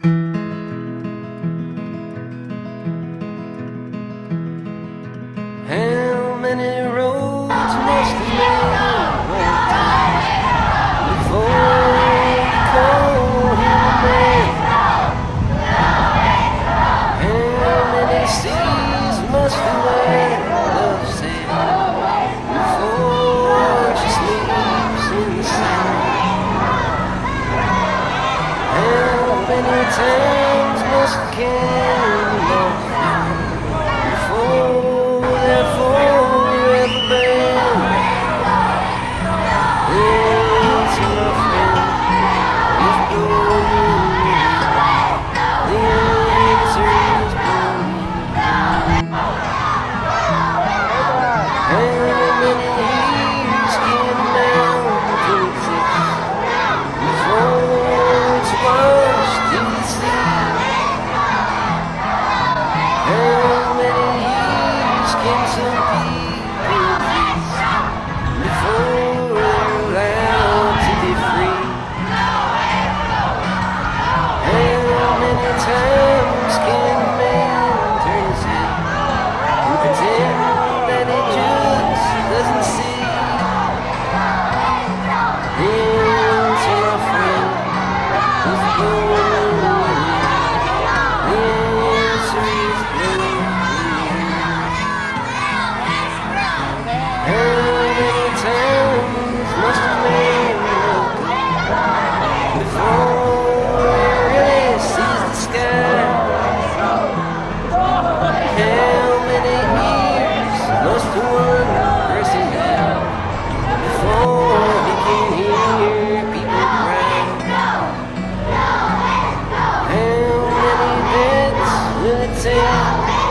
How many roads must a man walk before you call him a man? How many seas must the white dove sail before she sleeps in the sand? How many times must the candle before they're forever burned? It's my friend, is going. The answer is going. How many years can a mountain exist before it's washed in the sea? How many years can some people exist before they're allowed to be free? How many times can a man turn his head and pretend that he just doesn't see? The answer, my friend, is going. The answer is going. How many times must a man look up before he really sees the sky? How many years must one person have before he can hear people cry? How many beds will it take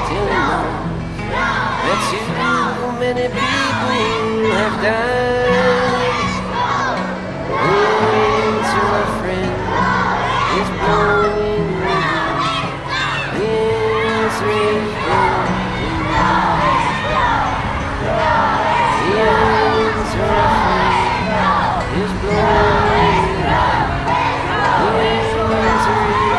till he knows that too many people have died? The answer, my friend, is blowing in the wind. The answer is blowing in the wind. The answer, my friend, is blowing in the wind. The answer is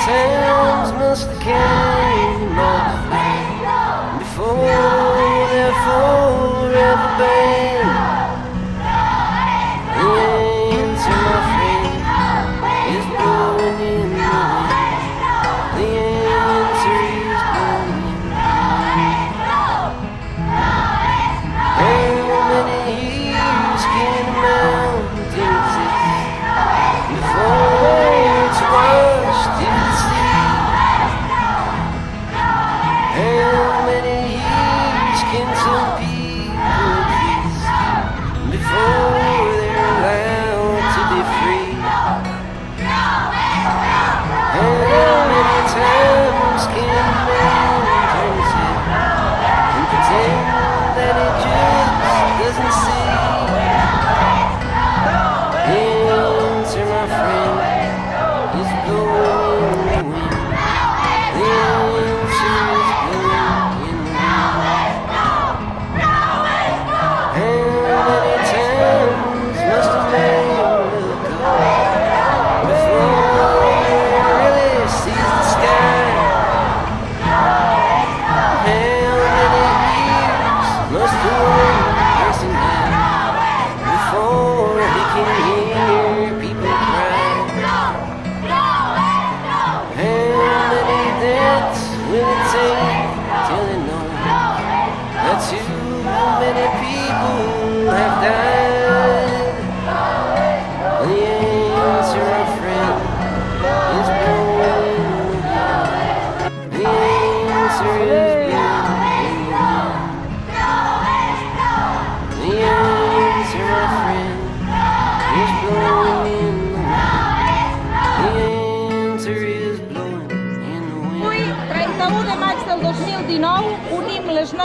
times must the cannonballs fall before they're forever banned? The answer, my friend, is blowing in the wind. The answer is blowing in the wind. How many years can a mountain exist before it's washed in the sea?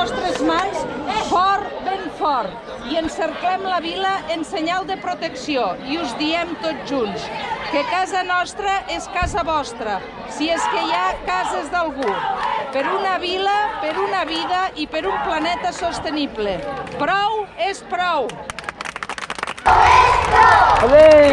nostres mans fort, ben fort, i encerclem la vila en senyal de protecció i us diem tots junts que casa nostra és casa vostra, si és que hi ha cases d'algú, per una vila, per una vida i per un planeta sostenible. Prou és prou! Prou!